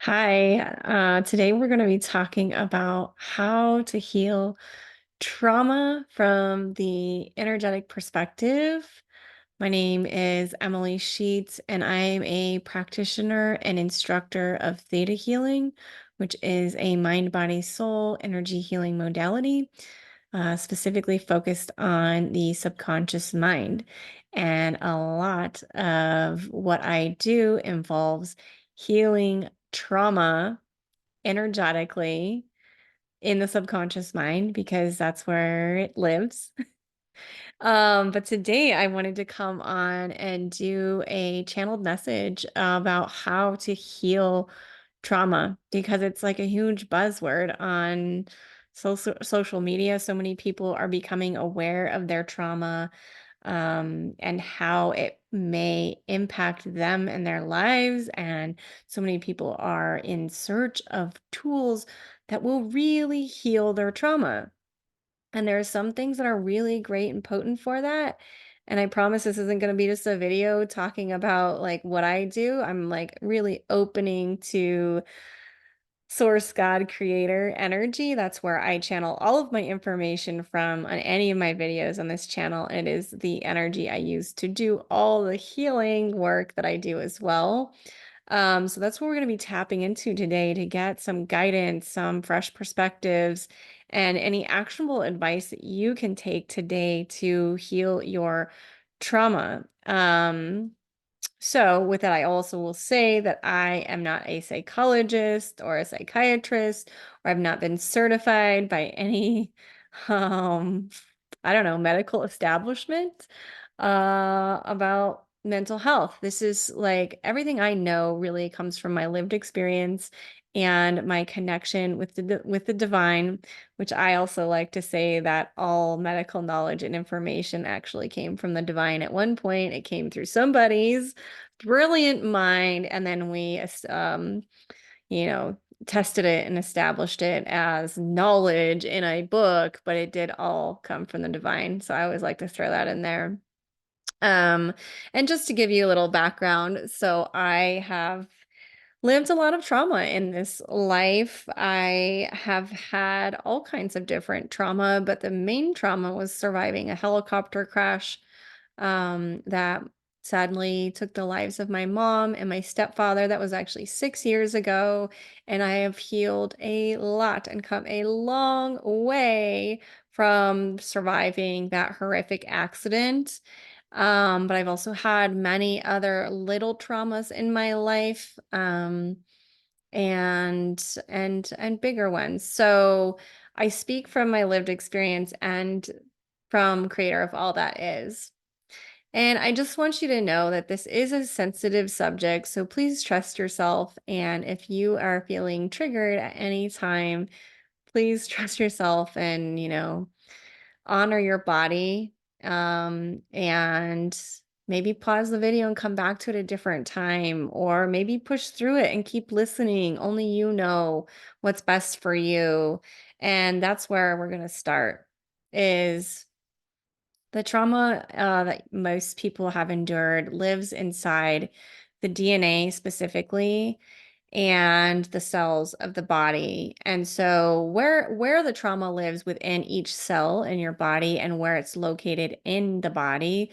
Hi, today we're going to be talking about how to heal trauma from the energetic perspective. My name is Emily Sheets, and I am a practitioner and instructor of Theta Healing, which is a mind, body, soul energy healing modality, specifically focused on the subconscious mind. And a lot of what I do involves healing trauma energetically in the subconscious mind because that's where it lives. But today I wanted to come on and do a channeled message about how to heal trauma because it's like a huge buzzword on social media. So many people are becoming aware of their trauma, and how it may impact them and their lives. And so many people are in search of tools that will really heal their trauma. And there are some things that are really great and potent for that. And I promise this isn't going to be just a video talking about like what I do. I'm like really opening to source, God, creator energy. That's where I channel all of my information from on any of my videos on this channel. And it is the energy I use to do all the healing work that I do as well. So that's what we're going to be tapping into today to get some guidance, some fresh perspectives, and any actionable advice that you can take today to heal your trauma. So with that, I also will say that I am not a psychologist or a psychiatrist, or I've not been certified by any, um, I don't know, medical establishment, about mental health. This is like everything I know really comes from my lived experience and my connection with the divine, which I also like to say that all medical knowledge and information actually came from the divine at one point. It came through somebody's brilliant mind, and then we you know, tested it and established it as knowledge in a book, but it did all come from the divine. So I always like to throw that in there. Um, and just to give you a little background, so I have lived a lot of trauma in this life. I have had all kinds of different trauma, but the main trauma was surviving a helicopter crash, that sadly took the lives of my mom and my stepfather. That was actually 6 years ago. And I have healed a lot and come a long way from surviving that horrific accident. But I've also had many other little traumas in my life, and bigger ones. So I speak from my lived experience and from creator of all that is. And I just want you to know that this is a sensitive subject, so please trust yourself. And if you are feeling triggered at any time, please trust yourself and, honor your body. And maybe pause the video and come back to it a different time, or maybe push through it and keep listening. Only you know what's best for you. And that's where we're going to start is the trauma that most people have endured lives inside the DNA specifically and the cells of the body. And so where the trauma lives within each cell in your body and where it's located in the body,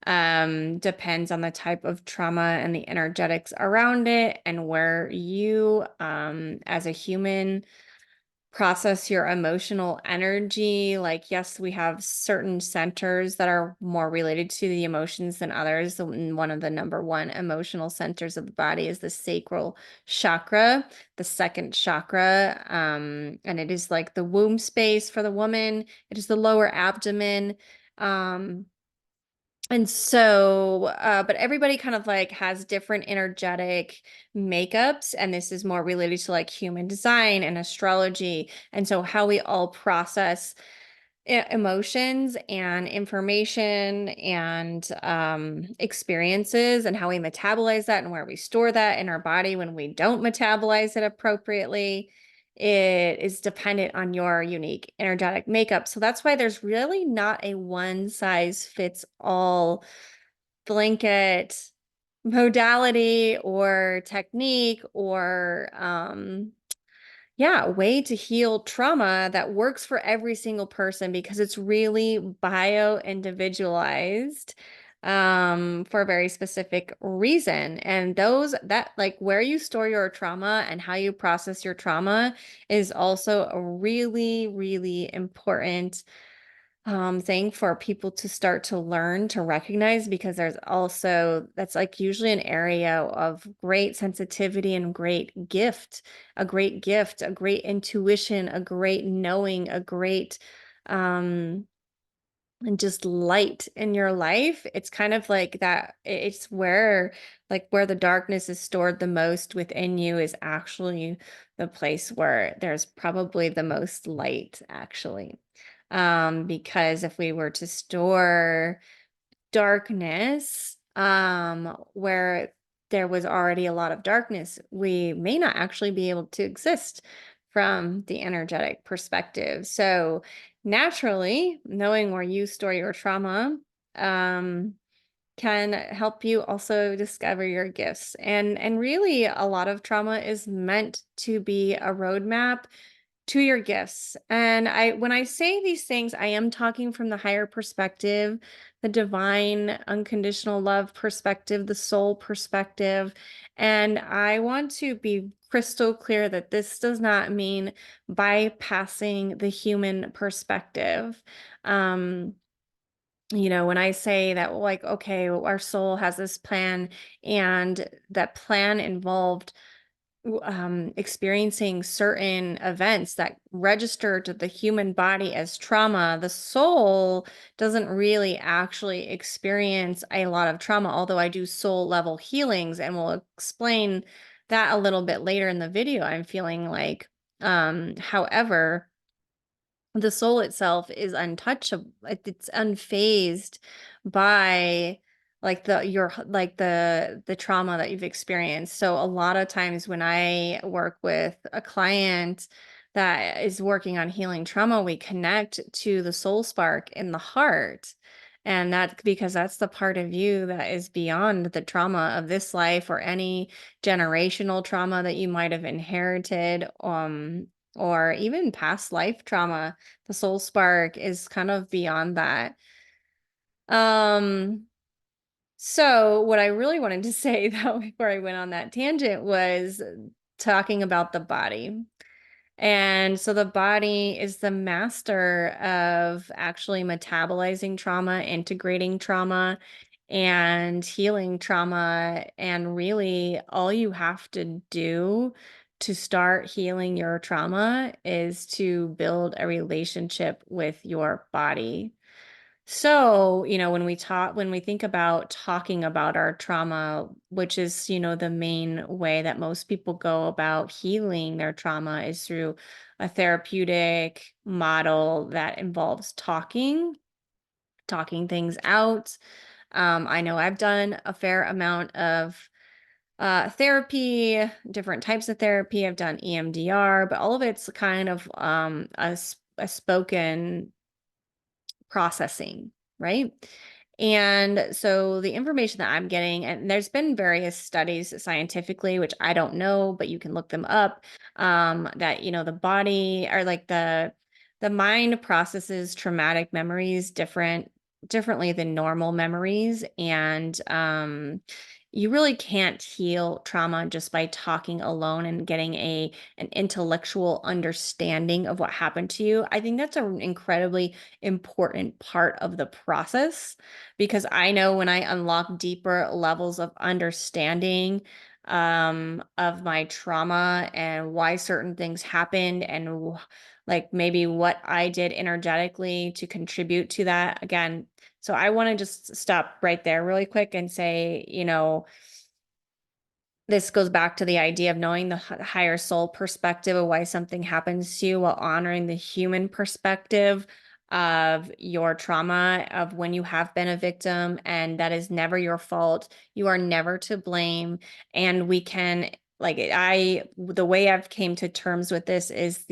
depends on the type of trauma and the energetics around it, and where you, as a human, process your emotional energy. Like, yes, we have certain centers that are more related to the emotions than others. And one of the number one emotional centers of the body is the sacral chakra, the second chakra. And it is like the womb space for the woman. It is the lower abdomen. Um, and so, but everybody kind of like has different energetic makeups, and this is more related to like human design and astrology. And so, how we all process emotions and information and experiences, and how we metabolize that and where we store that in our body when we don't metabolize it appropriately. It is dependent on your unique energetic makeup. So that's why there's really not a one size fits all blanket modality or technique or yeah, way to heal trauma that works for every single person because it's really bio individualized for a very specific reason. And those that like where you store your trauma and how you process your trauma is also a really, really important thing for people to start to learn to recognize because there's also that's like usually an area of great sensitivity and great gift, a great intuition, a great knowing, a great um and just light in your life. It's kind of like that it's where like where the darkness is stored the most within you is actually the place where there's probably the most light actually. Because if we were to store darkness, where there was already a lot of darkness, we may not actually be able to exist from the energetic perspective. So naturally, knowing where you store your trauma, um, can help you also discover your gifts. And really a lot of trauma is meant to be a roadmap to your gifts. And when I say these things, I am talking from the higher perspective, the divine unconditional love perspective, the soul perspective. And I want to be crystal clear that this does not mean bypassing the human perspective. Um, when I say that, like, okay, our soul has this plan, and that plan involved experiencing certain events that register to the human body as trauma, the soul doesn't really actually experience a lot of trauma, although I do soul level healings, and we'll explain that a little bit later in the video. I'm feeling like, however, the soul itself is untouchable. It's unfazed by like the trauma that you've experienced. So a lot of times when I work with a client that is working on healing trauma, we connect to the soul spark in the heart. And that's because that's the part of you that is beyond the trauma of this life or any generational trauma that you might have inherited, or even past life trauma. The soul spark is kind of beyond that. Um, so what I really wanted to say though, before I went on that tangent, was talking about the body. And so the body is the master of actually metabolizing trauma, integrating trauma, and healing trauma. And really, all you have to do to start healing your trauma is to build a relationship with your body. So, when we think about talking about our trauma, which is, the main way that most people go about healing their trauma is through a therapeutic model that involves talking things out. I know I've done a fair amount of therapy, different types of therapy. I've done EMDR, but all of it's kind of a spoken processing, right? And so the information that I'm getting, and there's been various studies scientifically, which I don't know, but you can look them up, that, the body or like the mind processes traumatic memories differently than normal memories. And you really can't heal trauma just by talking alone and getting an intellectual understanding of what happened to you. I think that's an incredibly important part of the process because I know when I unlock deeper levels of understanding of my trauma and why certain things happened and like maybe what I did energetically to contribute to that. Again, so I want to just stop right there really quick and say, this goes back to the idea of knowing the higher soul perspective of why something happens to you while honoring the human perspective of your trauma, of when you have been a victim, and that is never your fault. You are never to blame. And we can, like, the way I've came to terms with this is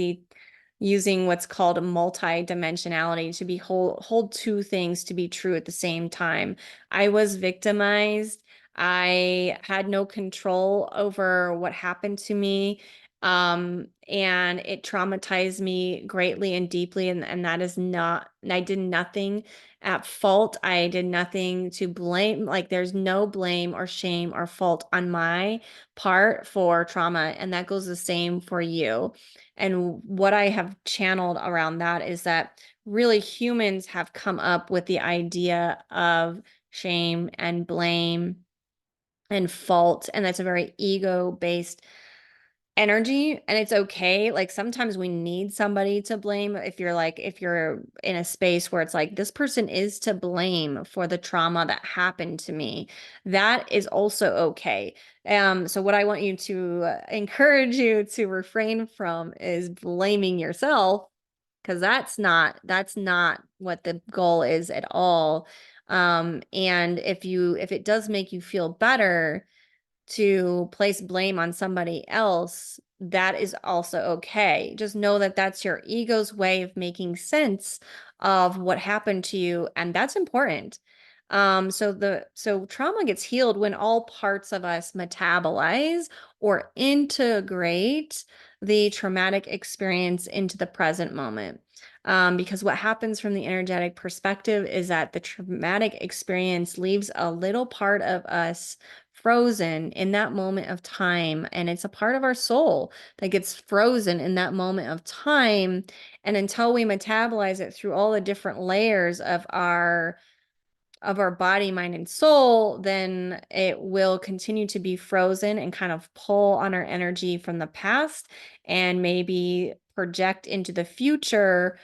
using what's called a multi-dimensionality to hold two things to be true at the same time. I was victimized. I had no control over what happened to me. And it traumatized me greatly and deeply. And that is not, I did nothing at fault. I did nothing to blame. Like there's no blame or shame or fault on my part for trauma. And that goes the same for you. And what I have channeled around that is that really humans have come up with the idea of shame and blame and fault. And that's a very ego-based energy. And it's okay. Like sometimes we need somebody to blame. If you're in a space where it's like, this person is to blame for the trauma that happened to me, that is also okay. So what I want you to encourage you to refrain from is blaming yourself, because that's not what the goal is at all. And if it does make you feel better to place blame on somebody else, that is also okay. Just know that that's your ego's way of making sense of what happened to you, and that's important. So trauma gets healed when all parts of us metabolize or integrate the traumatic experience into the present moment. Because what happens from the energetic perspective is that the traumatic experience leaves a little part of us frozen in that moment of time. And it's a part of our soul that gets frozen in that moment of time. And until we metabolize it through all the different layers of our body, mind, and soul, then it will continue to be frozen and kind of pull on our energy from the past and maybe project into the future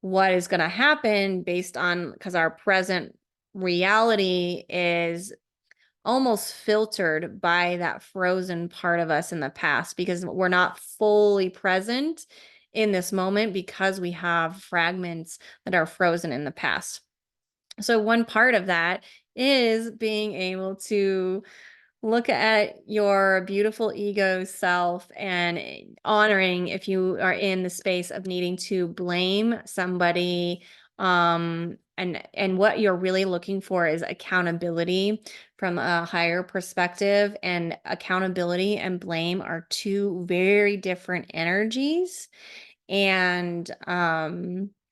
what is going to happen based on, because our present reality is almost filtered by that frozen part of us in the past, because we're not fully present in this moment because we have fragments that are frozen in the past. So one part of that is being able to look at your beautiful ego self and honoring if you are in the space of needing to blame somebody. And what you're really looking for is accountability from a higher perspective. And accountability and blame are two very different energies. And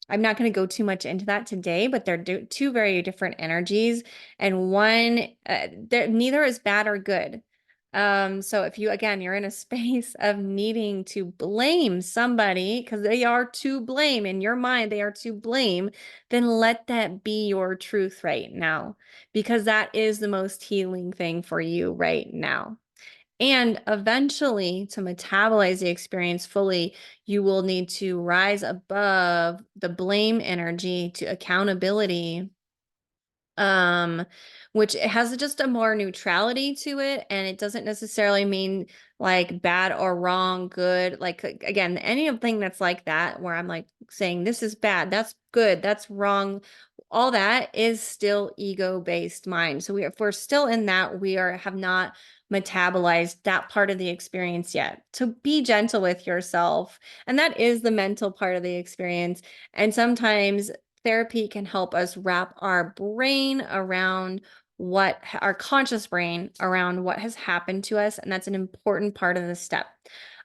I'm not going to go too much into that today, but they're two very different energies, and one, neither is bad or good. So if you, again, you're in a space of needing to blame somebody because they are to blame in your mind, they are to blame, then let that be your truth right now, because that is the most healing thing for you right now. And eventually, to metabolize the experience fully, you will need to rise above the blame energy to accountability, um, which has just a more neutrality to it. And it doesn't necessarily mean like bad or wrong, good. Like, again, anything that's like that, where I'm like saying this is bad, that's good, that's wrong, all that is still ego-based mind. So if we're still in that, have not metabolized that part of the experience yet. So be gentle with yourself. And that is the mental part of the experience. And sometimes therapy can help us wrap our brain around our conscious brain around what has happened to us. And that's an important part of the step.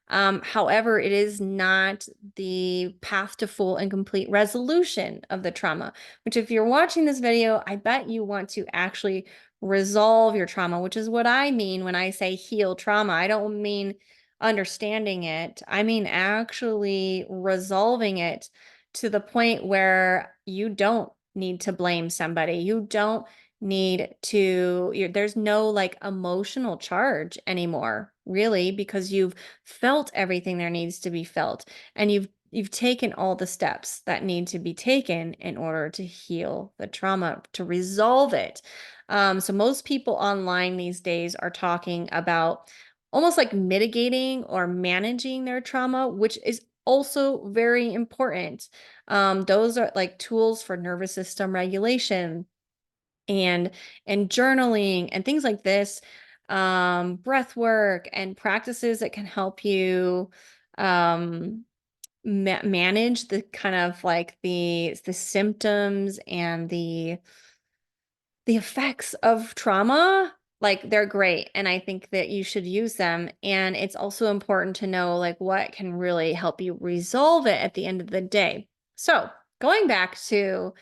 However, it is not the path to full and complete resolution of the trauma, which if you're watching this video, I bet you want to actually resolve your trauma, which is what I mean when I say heal trauma. I don't mean understanding it. I mean actually resolving it to the point where you don't need to blame somebody. You don't need to, there's no like emotional charge anymore, really, because you've felt everything there needs to be felt, and you've taken all the steps that need to be taken in order to heal the trauma, to resolve it. So most people online these days are talking about almost like mitigating or managing their trauma, which is also very important. Those are like tools for nervous system regulation and journaling and things like this, breath work and practices that can help you manage the kind of like the symptoms and the effects of trauma like they're great, and I think that you should use them. And it's also important to know like what can really help you resolve it at the end of the day. So going back to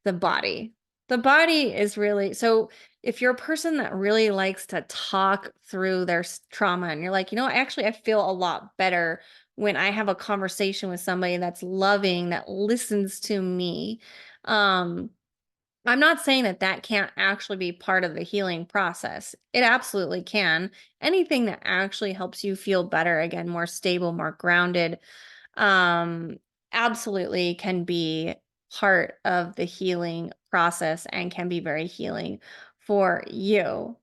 the body. The body is really, so if you're a person that really likes to talk through their trauma and you're like, actually, I feel a lot better when I have a conversation with somebody that's loving, that listens to me. Um, I'm not saying that that can't actually be part of the healing process. It absolutely can. Anything that actually helps you feel better, again, more stable, more grounded, um, absolutely can be part of the healing process and can be very healing for you.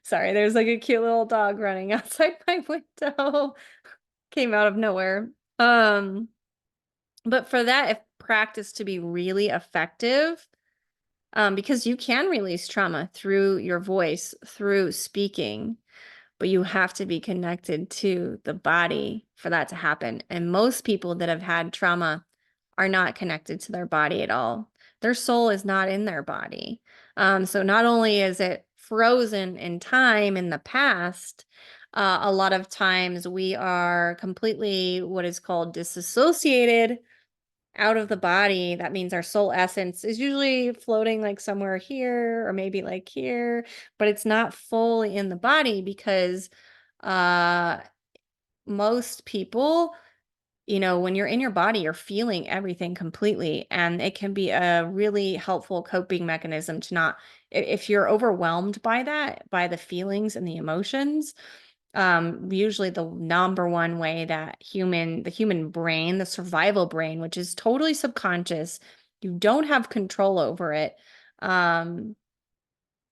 Sorry, there's like a cute little dog running outside my window. Came out of nowhere. Um, but for that, if practice to be really effective, because you can release trauma through your voice, through speaking, but you have to be connected to the body for that to happen. And most people that have had trauma are not connected to their body at all. Their soul is not in their body. So not only is it frozen in time in the past, a lot of times we are completely what is called disassociated out of the body. That means our soul essence is usually floating like somewhere here or maybe like here, but it's not fully in the body because uh most people, when you're in your body, you're feeling everything completely, and it can be a really helpful coping mechanism to not, if you're overwhelmed by that, by the feelings and the emotions. Usually the number one way that the human brain, the survival brain, which is totally subconscious, you don't have control over it. Um,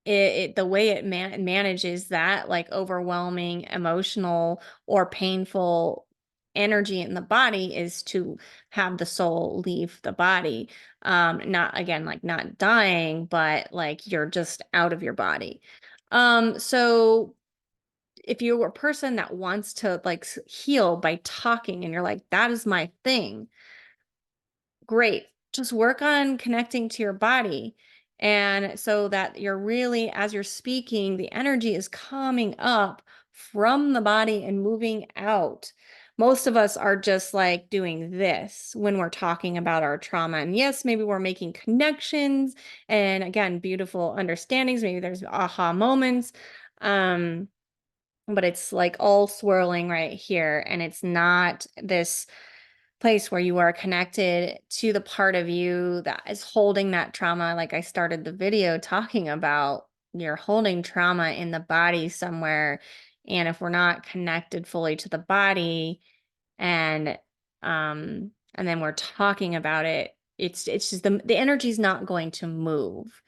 the way it manages that like overwhelming emotional or painful energy in the body is to have the soul leave the body. Not again, like not dying, but like you're just out of your body. So if you're a person that wants to like heal by talking and you're like, that is my thing, great. Just work on connecting to your body. And so that you're really, as you're speaking, the energy is coming up from the body and moving out. Most of us are just like doing this when we're talking about our trauma. And yes, maybe we're making connections and again, beautiful understandings. Maybe there's aha moments. Um, but it's like all swirling right here. And it's not this place where you are connected to the part of you that is holding that trauma. Like I started the video talking about, you're holding trauma in the body somewhere. And if we're not connected fully to the body and then we're talking about it, it's just the energy is not going to move.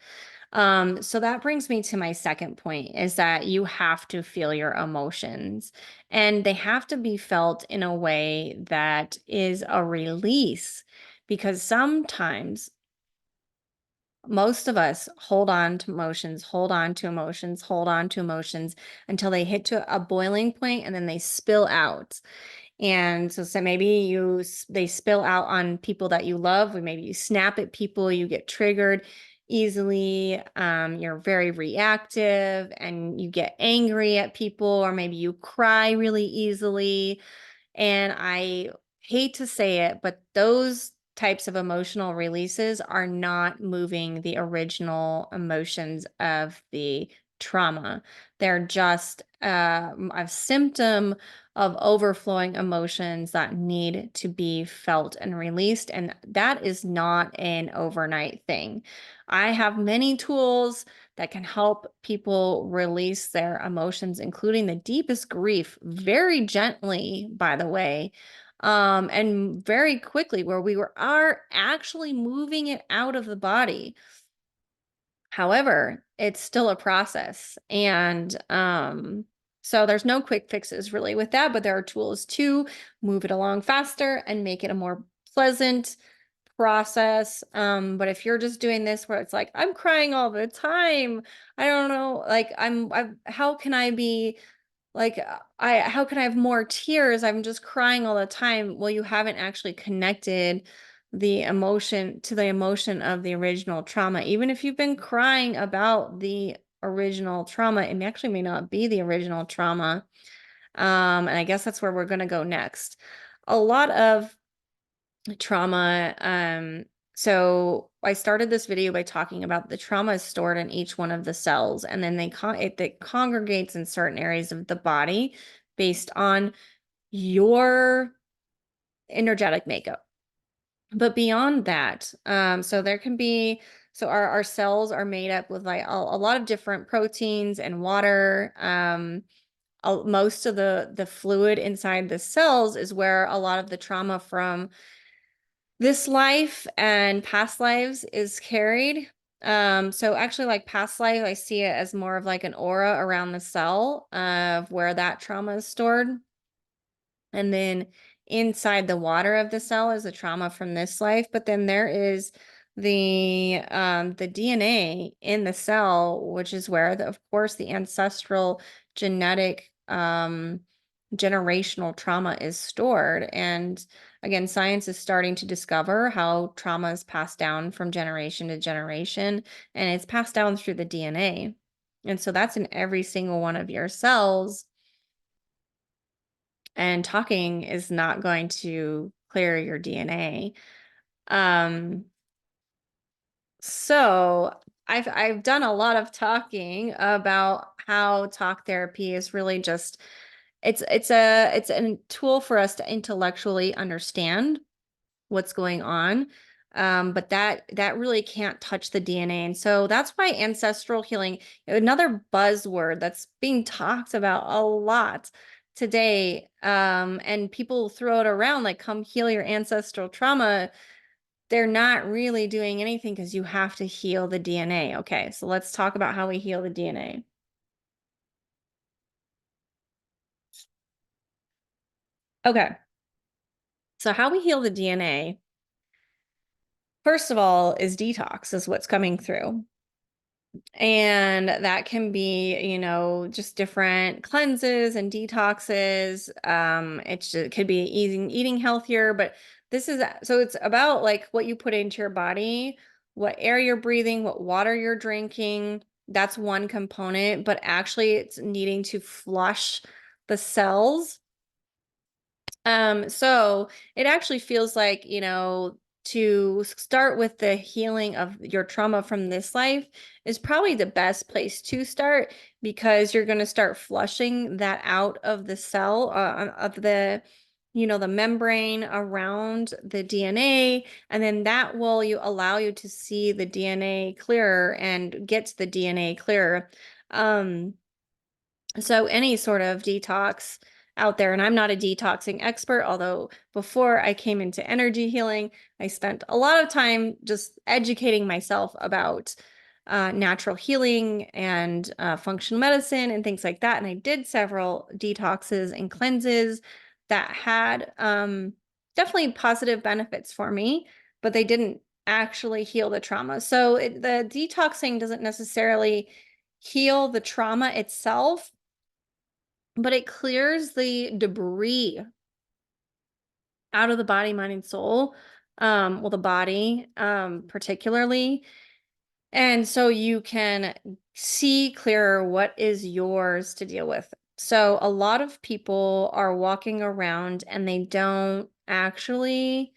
So that brings me to my second point is that you have to feel your emotions and they have to be felt in a way that is a release because sometimes most of us hold on to emotions, hold on to emotions, hold on to emotions until they hit to a boiling point and then they spill out. And so maybe they spill out on people that you love, or maybe you snap at people, you get triggered easily, you're very reactive and you get angry at people, or maybe you cry really easily. And I hate to say it, but those types of emotional releases are not moving the original emotions of the trauma. They're just a symptom of overflowing emotions that need to be felt and released. And that is not an overnight thing. I have many tools that can help people release their emotions, including the deepest grief, very gently, by the way, and very quickly, where are actually moving it out of the body. However, it's still a process. And so there's no quick fixes really with that, but there are tools to move it along faster and make it a more pleasant process. But if you're just doing this where it's like, I'm crying all the time, I don't know, like how can I be like, how can I have more tears? I'm just crying all the time. Well, you haven't actually connected the emotion to the emotion of the original trauma. Even if you've been crying about the original trauma. It actually may not be the original trauma. And I guess that's where we're going to go next. A lot of trauma. So I started this video by talking about the trauma is stored in each one of the cells, and then it congregates in certain areas of the body based on your energetic makeup. But beyond that, so there can be, so our cells are made up with like a lot of different proteins and water. Most of the fluid inside the cells is where a lot of the trauma from this life and past lives is carried. So actually like past life, I see it as more of like an aura around the cell of where that trauma is stored. And then inside the water of the cell is the trauma from this life. But then there is the DNA in the cell, which is where of course the ancestral genetic generational trauma is stored. And again, science is starting to discover how trauma is passed down from generation to generation, and it's passed down through the DNA. And so that's in every single one of your cells. And talking is not going to clear your DNA. So I've done a lot of talking about how talk therapy is really just it's a tool for us to intellectually understand what's going on. But that really can't touch the DNA. And so that's why ancestral healing, another buzzword that's being talked about a lot today. And people throw it around like, come heal your ancestral trauma. They're not really doing anything because you have to heal the DNA. Okay, so let's talk about how we heal the DNA. Okay, so how we heal the DNA, first of all, is detox, is what's coming through. And that can be, just different cleanses and detoxes. It could be eating healthier, but so it's about like what you put into your body, what air you're breathing, what water you're drinking. That's one component, but actually it's needing to flush the cells. So it actually feels like, to start with the healing of your trauma from this life is probably the best place to start, because you're going to start flushing that out of the cell, of the membrane around the DNA. And then that will allow you to see the DNA clearer and get to the DNA clearer. So any sort of detox out there, and I'm not a detoxing expert, although before I came into energy healing, I spent a lot of time just educating myself about natural healing and functional medicine and things like that. And I did several detoxes and cleanses that had definitely positive benefits for me, but they didn't actually heal the trauma. So the detoxing doesn't necessarily heal the trauma itself, but it clears the debris out of the body, mind, and soul. Well, the body, particularly. And so you can see clearer what is yours to deal with. So a lot of people are walking around and they don't actually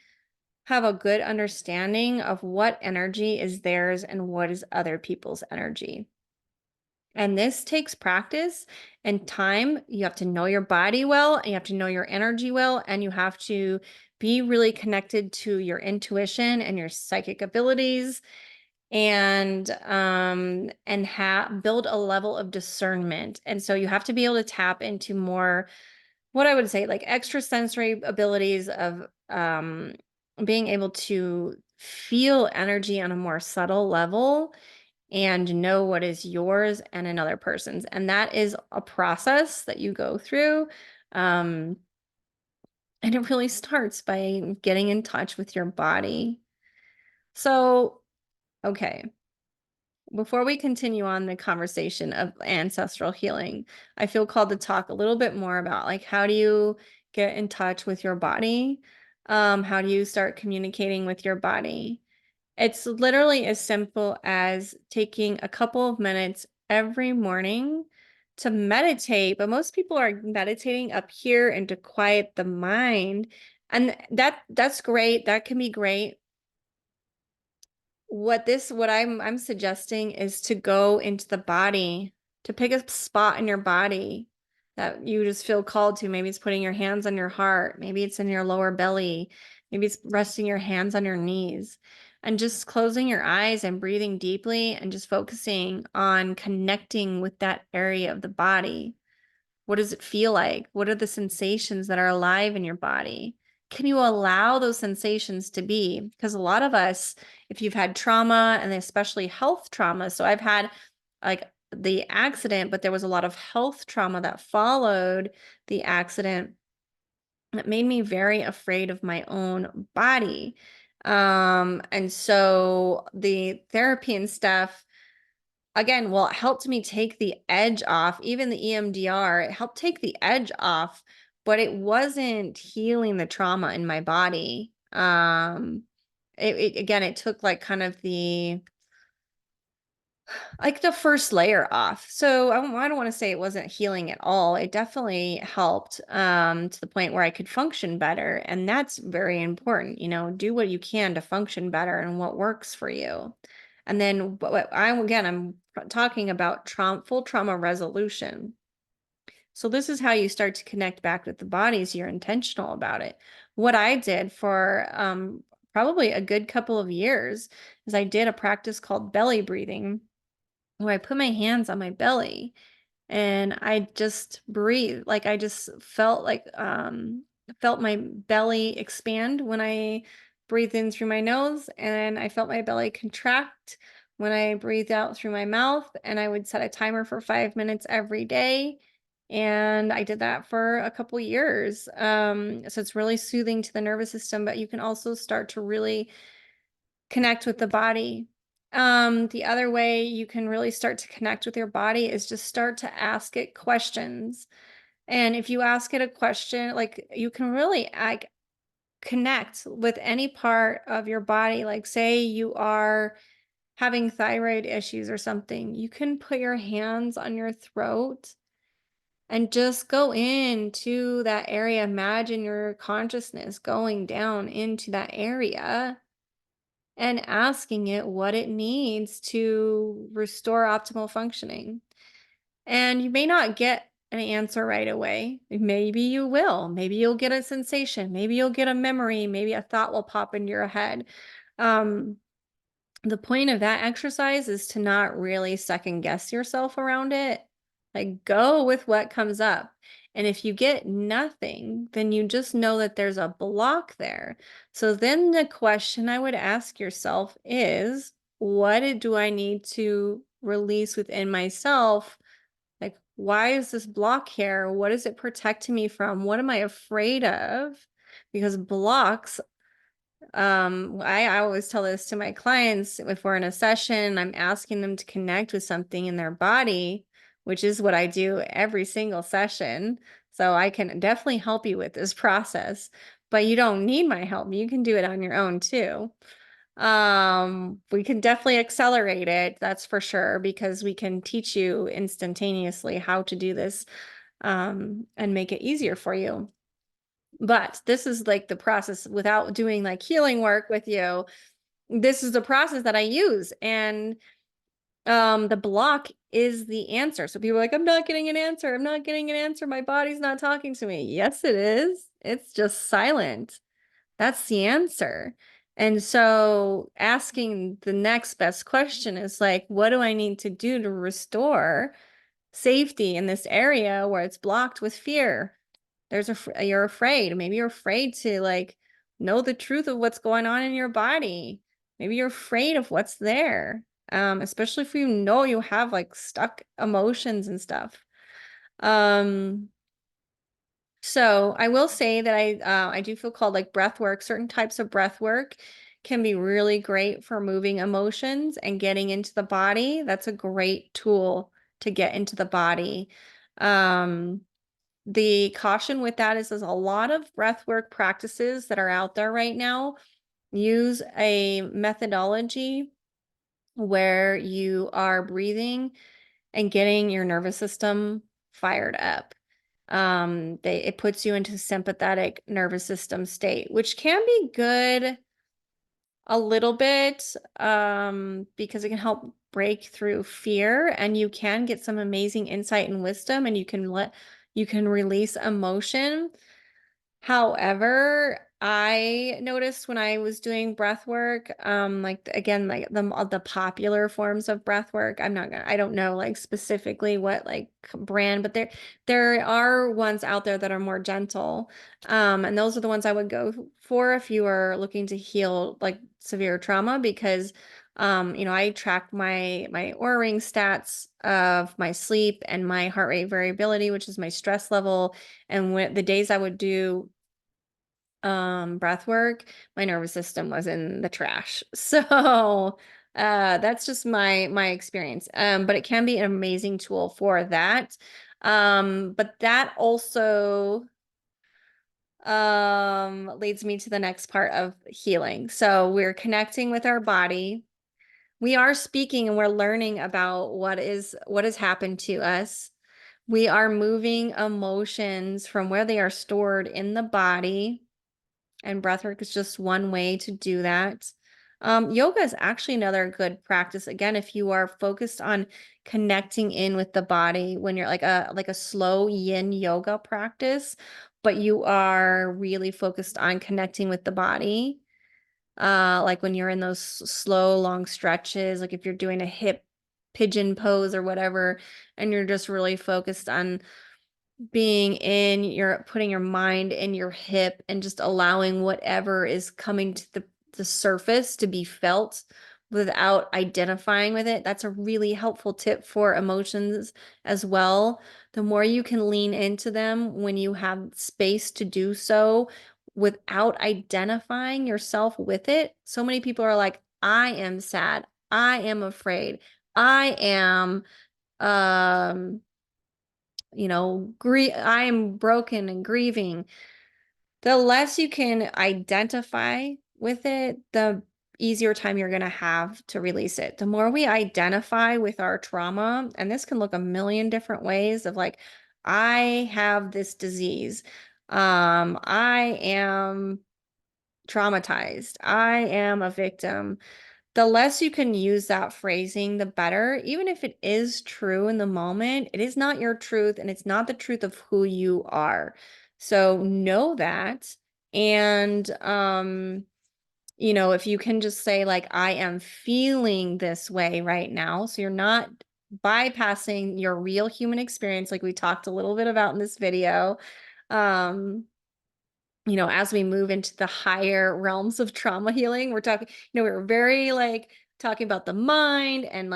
have a good understanding of what energy is theirs and what is other people's energy. And this takes practice and time. You have to know your body well, and you have to know your energy well, and you have to be really connected to your intuition and your psychic abilities, and build a level of discernment. And so you have to be able to tap into more, what I would say, like extrasensory abilities of being able to feel energy on a more subtle level and know what is yours and another person's. And that is a process that you go through. And it really starts by getting in touch with your body. So, okay, before we continue on the conversation of ancestral healing, I feel called to talk a little bit more about like, how do you get in touch with your body? How do you start communicating with your body? It's literally as simple as taking a couple of minutes every morning to meditate, but most people are meditating up here and to quiet the mind. And that's great. That can be great. What I'm suggesting is to go into the body, to pick a spot in your body that you just feel called to. Maybe it's putting your hands on your heart, maybe it's in your lower belly, maybe it's resting your hands on your knees, and just closing your eyes and breathing deeply and just focusing on connecting with that area of the body. What does it feel like? What are the sensations that are alive in your body? Can you allow those sensations to be? Because a lot of us, if you've had trauma and especially health trauma, so I've had like the accident, but there was a lot of health trauma that followed the accident that made me very afraid of my own body. And so the therapy and stuff, again, well, it helped me take the edge off. Even the EMDR, it helped take the edge off, but it wasn't healing the trauma in my body. Again, it took like kind of the first layer off. So I don't want to say it wasn't healing at all. It definitely helped to the point where I could function better. And that's very important. Do what you can to function better and what works for you. And then I'm talking about full trauma resolution. So this is how you start to connect back with the body, is you're intentional about it. What I did for probably a good couple of years is I did a practice called belly breathing, where I put my hands on my belly and I just breathe. Like I just felt my belly expand when I breathed in through my nose, and I felt my belly contract when I breathed out through my mouth. And I would set a timer for 5 minutes every day. And I did that for a couple years. So it's really soothing to the nervous system, but you can also start to really connect with the body. The other way you can really start to connect with your body is just start to ask it questions. And if you ask it a question, like you can really connect with any part of your body. Like say you are having thyroid issues or something, you can put your hands on your throat and just go into that area. Imagine your consciousness going down into that area and asking it what it needs to restore optimal functioning. And you may not get an answer right away. Maybe you will. Maybe you'll get a sensation. Maybe you'll get a memory. Maybe a thought will pop into your head. Um, the point of that exercise is to not really second guess yourself around it. Like go with what comes up. And if you get nothing, then you just know that there's a block there. So then the question I would ask yourself is, what do I need to release within myself? Like, why is this block here? What is it protecting me from? What am I afraid of? Because blocks, I always tell this to my clients if we're in a session, I'm asking them to connect with something in their body, which is what I do every single session. So I can definitely help you with this process, but you don't need my help. You can do it on your own too. We can definitely accelerate it, that's for sure, because we can teach you instantaneously how to do this, and make it easier for you. But this is like the process without doing like healing work with you. This is the process that I use. And the block is the answer. So people are like, I'm not getting an answer. I'm not getting an answer. My body's not talking to me. Yes, it is. It's just silent. That's the answer. And so asking the next best question is like, what do I need to do to restore safety in this area where it's blocked with fear? You're afraid. Maybe you're afraid to like know the truth of what's going on in your body. Maybe you're afraid of what's there. Especially if you know you have like stuck emotions and stuff. So I will say that I do feel called like breath work. Certain types of breath work can be really great for moving emotions and getting into the body. That's a great tool to get into the body. Um, the caution with that is there's a lot of breath work practices that are out there right now use a methodology where you are breathing and getting your nervous system fired up. It puts you into sympathetic nervous system state, which can be good a little bit, because it can help break through fear, and you can get some amazing insight and wisdom, and you can release emotion. However, I noticed when I was doing breath work, like again, like the popular forms of breath work, I don't know like specifically what like brand, but there are ones out there that are more gentle. And those are the ones I would go for if you are looking to heal like severe trauma, because I track my Oura ring stats of my sleep and my heart rate variability, which is my stress level. And when the days I would do breath work, my nervous system was in the trash. So that's just my experience. But it can be an amazing tool for that. But that also leads me to the next part of healing. So we're connecting with our body. We are speaking and we're learning about what has happened to us. We are moving emotions from where they are stored in the body, and breathwork is just one way to do that. Yoga is actually another good practice. Again, if you are focused on connecting in with the body when you're like a slow yin yoga practice, but you are really focused on connecting with the body. Like when you're in those slow, long stretches, like if you're doing a hip pigeon pose or whatever, and you're just really focused on putting your mind in your hip and just allowing whatever is coming to the surface to be felt without identifying with it. That's a really helpful tip for emotions as well. The more you can lean into them when you have space to do so without identifying yourself with it. So many people are like, I am sad. I am afraid. I am um I am broken and grieving. The less you can identify with it, the easier time you're going to have to release it. The more we identify with our trauma, and this can look a million different ways of like, I have this disease. I am traumatized. I am a victim. The less you can use that phrasing, the better. Even if it is true in the moment, it is not your truth and it's not the truth of who you are. So know that. And, if you can just say, like, I am feeling this way right now. So you're not bypassing your real human experience, like we talked a little bit about in this video. Um, as we move into the higher realms of trauma healing, we're talking, we're very like talking about the mind and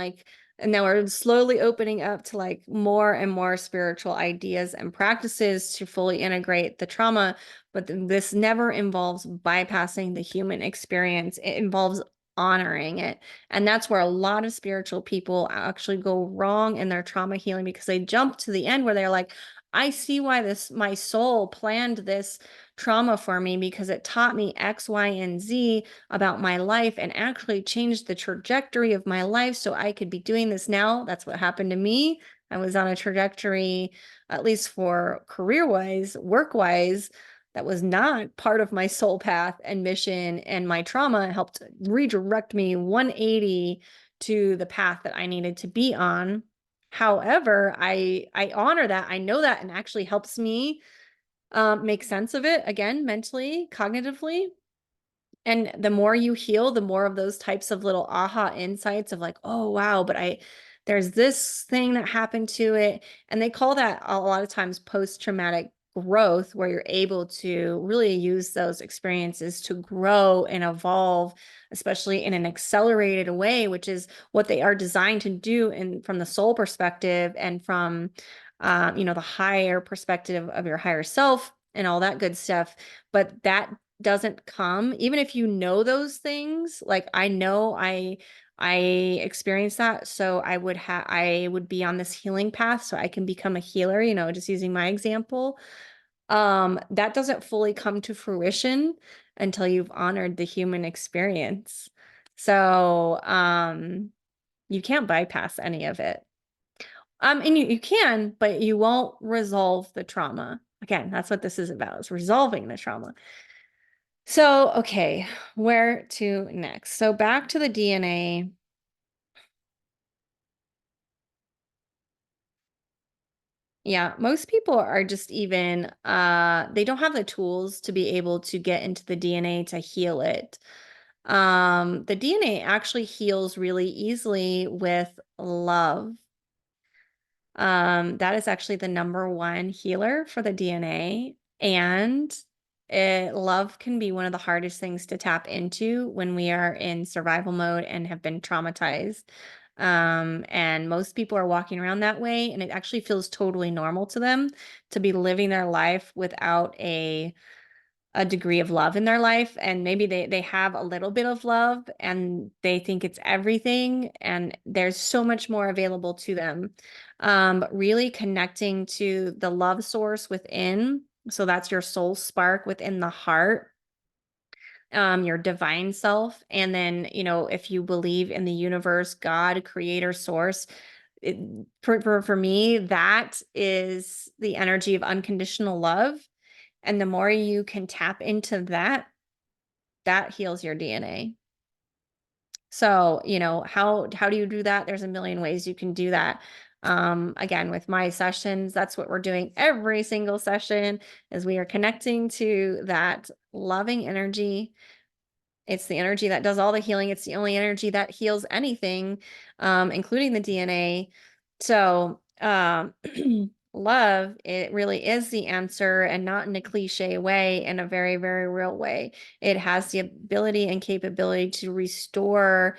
now we're slowly opening up to like more and more spiritual ideas and practices to fully integrate the trauma. But this never involves bypassing the human experience. It involves honoring it. And that's where a lot of spiritual people actually go wrong in their trauma healing, because they jump to the end where they're like, I see why my soul planned this trauma for me because it taught me X, Y, and Z about my life and actually changed the trajectory of my life so I could be doing this now. That's what happened to me. I was on a trajectory, at least for career-wise, work-wise, that was not part of my soul path and mission, and my trauma helped redirect me 180 to the path that I needed to be on. However, I honor that. I know that, and actually helps me make sense of it again, mentally, cognitively. And the more you heal, the more of those types of little aha insights of like, oh, wow, there's this thing that happened to it. And they call that a lot of times post-traumatic growth, where you're able to really use those experiences to grow and evolve, especially in an accelerated way, which is what they are designed to do from the soul perspective and from, the higher perspective of your higher self and all that good stuff. But that doesn't come, even if you know those things. Like I know I experienced that, so I would be on this healing path so I can become a healer, just using my example. That doesn't fully come to fruition until you've honored the human experience. So you can't bypass any of it. And you can, but you won't resolve the trauma. Again, that's what this is about, is resolving the trauma. So, okay, where to next? So back to the DNA. Yeah, most people are just even they don't have the tools to be able to get into the DNA to heal it. The DNA actually heals really easily with love. That is actually the number one healer for the DNA. And love can be one of the hardest things to tap into when we are in survival mode and have been traumatized. And most people are walking around that way, and it actually feels totally normal to them to be living their life without a degree of love in their life, and maybe they have a little bit of love and they think it's everything, and there's so much more available to them. But really connecting to the love source within, so that's your soul spark within the heart, your divine self. And then, if you believe in the universe, God, creator, source, it, for me, that is the energy of unconditional love. And the more you can tap into that, that heals your DNA. So, how do you do that? There's a million ways you can do that. Again, with my sessions, that's what we're doing every single session, is we are connecting to that loving energy. It's the energy that does all the healing. It's the only energy that heals anything, including the DNA. So, love, it really is the answer, and not in a cliche way, in a very, very real way. It has the ability and capability to restore,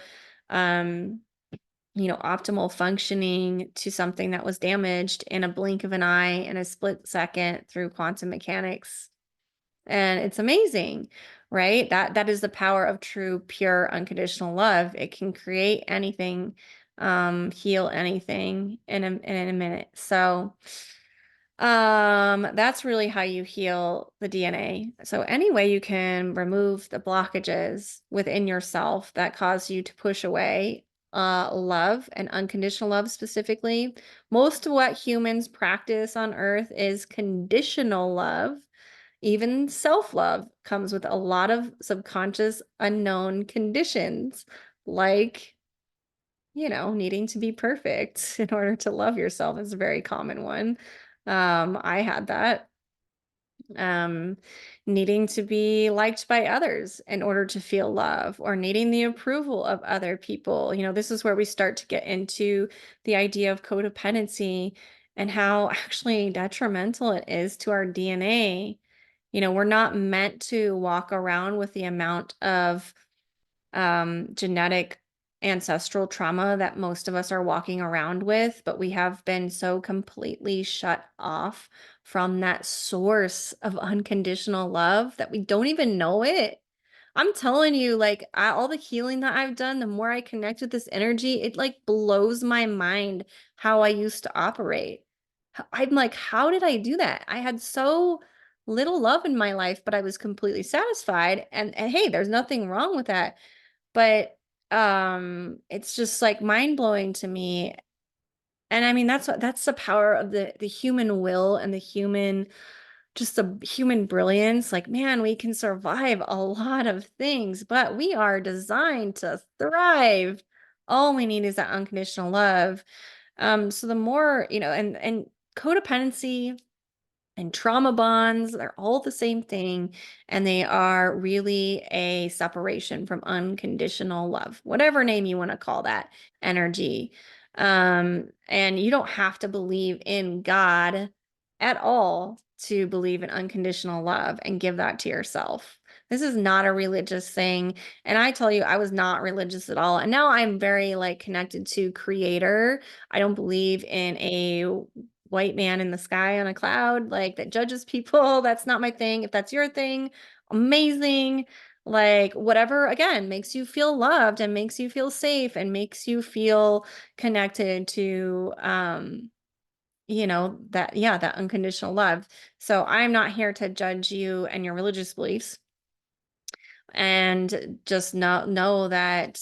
um, optimal functioning to something that was damaged in a blink of an eye, in a split second, through quantum mechanics. And it's amazing, right? That is the power of true, pure, unconditional love. It can create anything, heal anything in a minute. So, that's really how you heal the DNA. So any way you can remove the blockages within yourself that cause you to push away love, and unconditional love specifically. Most of what humans practice on earth is conditional love. Even self-love comes with a lot of subconscious unknown conditions, like, needing to be perfect in order to love yourself is a very common one. I had that. Um, Needing to be liked by others in order to feel love, or needing the approval of other people. This is where we start to get into the idea of codependency, and how actually detrimental it is to our DNA. We're not meant to walk around with the amount of genetic ancestral trauma that most of us are walking around with, but we have been so completely shut off from that source of unconditional love that we don't even know it. I'm telling you, like, all the healing that I've done, the more I connect with this energy, it like blows my mind how I used to operate. I'm like, how did I do that? I had so little love in my life, but I was completely satisfied. And hey, there's nothing wrong with that. But it's just like mind-blowing to me. And I mean, that's the power of the human will, and the human, just the human brilliance. Like, man, we can survive a lot of things, but we are designed to thrive. All we need is that unconditional love. So the more, and codependency and trauma bonds, they're all the same thing. And they are really a separation from unconditional love, whatever name you want to call that energy. And you don't have to believe in God at all to believe in unconditional love and give that to yourself. This is not a religious thing. And I tell you, I was not religious at all. And now I'm very like connected to creator. I don't believe in a white man in the sky on a cloud, like, that judges people. That's not my thing. If that's your thing, amazing. Like, whatever, again, makes you feel loved and makes you feel safe and makes you feel connected to, that, yeah, that unconditional love. So I'm not here to judge you and your religious beliefs. And just know that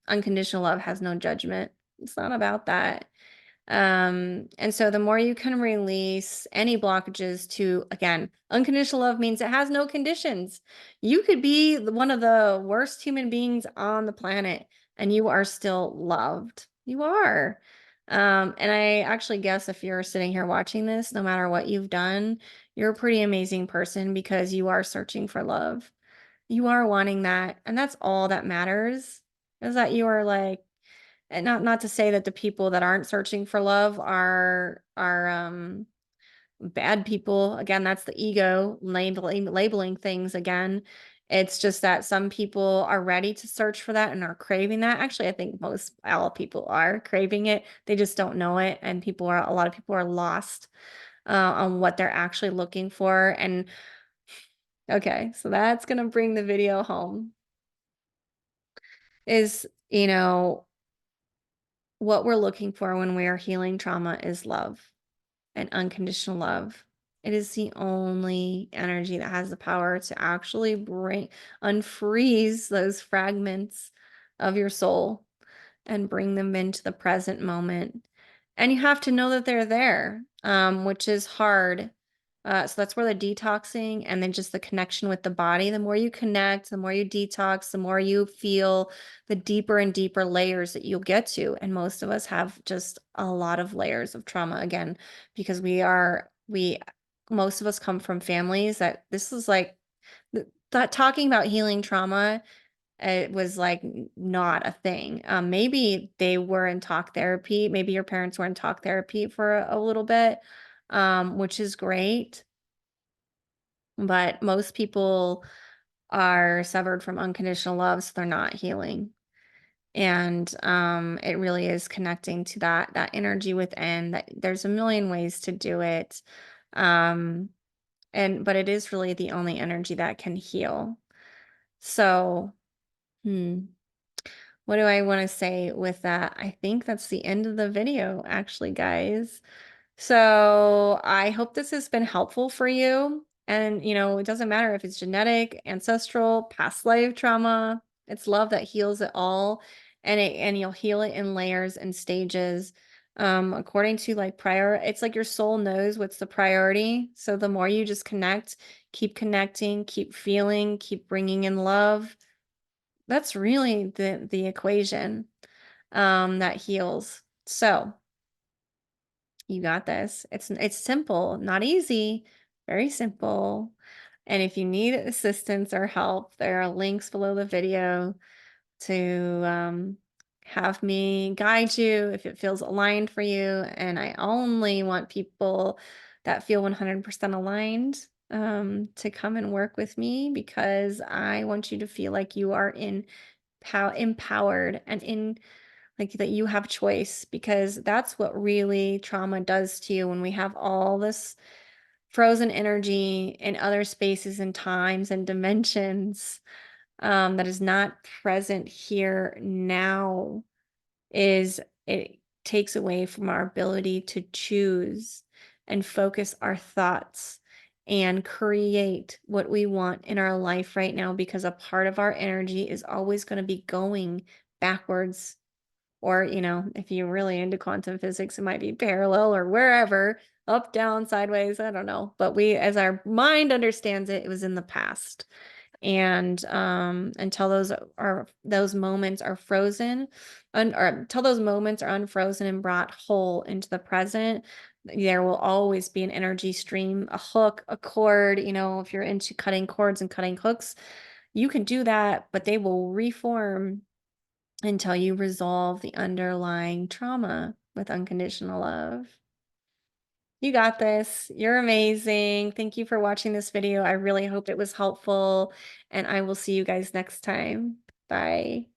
unconditional love has no judgment. It's not about that. And so the more you can release any blockages to, again, unconditional love means it has no conditions. You could be one of the worst human beings on the planet and you are still loved. You are. And I actually guess if you're sitting here watching this, no matter what you've done, you're a pretty amazing person because you are searching for love. You are wanting that. And that's all that matters is that you are like, and not to say that the people that aren't searching for love are bad people. Again, that's the ego labeling things again. It's just that some people are ready to search for that and are craving that. Actually, I think most all people are craving it. They just don't know it. And a lot of people are lost on what they're actually looking for. And okay, so that's gonna bring the video home. Is, what we're looking for when we are healing trauma is love and unconditional love. It is the only energy that has the power to actually unfreeze those fragments of your soul and bring them into the present moment. And you have to know that they're there, which is hard. So that's where the detoxing and then just the connection with the body, the more you connect, the more you detox, the more you feel the deeper and deeper layers that you'll get to. And most of us have just a lot of layers of trauma again, because most of us come from families that this is like, that talking about healing trauma, it was like not a thing. Maybe they were in talk therapy. Maybe your parents were in talk therapy for a little bit, which is great. But most people are severed from unconditional love, so they're not healing. And it really is connecting to that energy within. That there's a million ways to do it, but it is really the only energy that can heal. So, hmm. What do I want to say with that? I think that's the end of the video, actually, guys. So I hope this has been helpful for you. And, it doesn't matter if it's genetic, ancestral, past life trauma, it's love that heals it all. And you'll heal it in layers and stages. According to it's like your soul knows what's the priority. So the more you just keep connecting, keep feeling, keep bringing in love, that's really the equation that heals. So you got this. It's simple, not easy, very simple. And if you need assistance or help, there are links below the video to have me guide you if it feels aligned for you. And I only want people that feel 100% aligned to come and work with me because I want you to feel like you are empowered and in like that you have choice, because that's what really trauma does to you when we have all this frozen energy in other spaces and times and dimensions that is not present here now. Is it takes away from our ability to choose and focus our thoughts and create what we want in our life right now, because a part of our energy is always going to be going backwards. Or, if you're really into quantum physics, it might be parallel or wherever, up, down, sideways, I don't know. But as our mind understands it, it was in the past. And until those moments are frozen, or until those moments are unfrozen and brought whole into the present, there will always be an energy stream, a hook, a cord. If you're into cutting cords and cutting hooks, you can do that, but they will reform until you resolve the underlying trauma with unconditional love. You got this. You're amazing. Thank you for watching this video. I really hope it was helpful, and I will see you guys next time. Bye.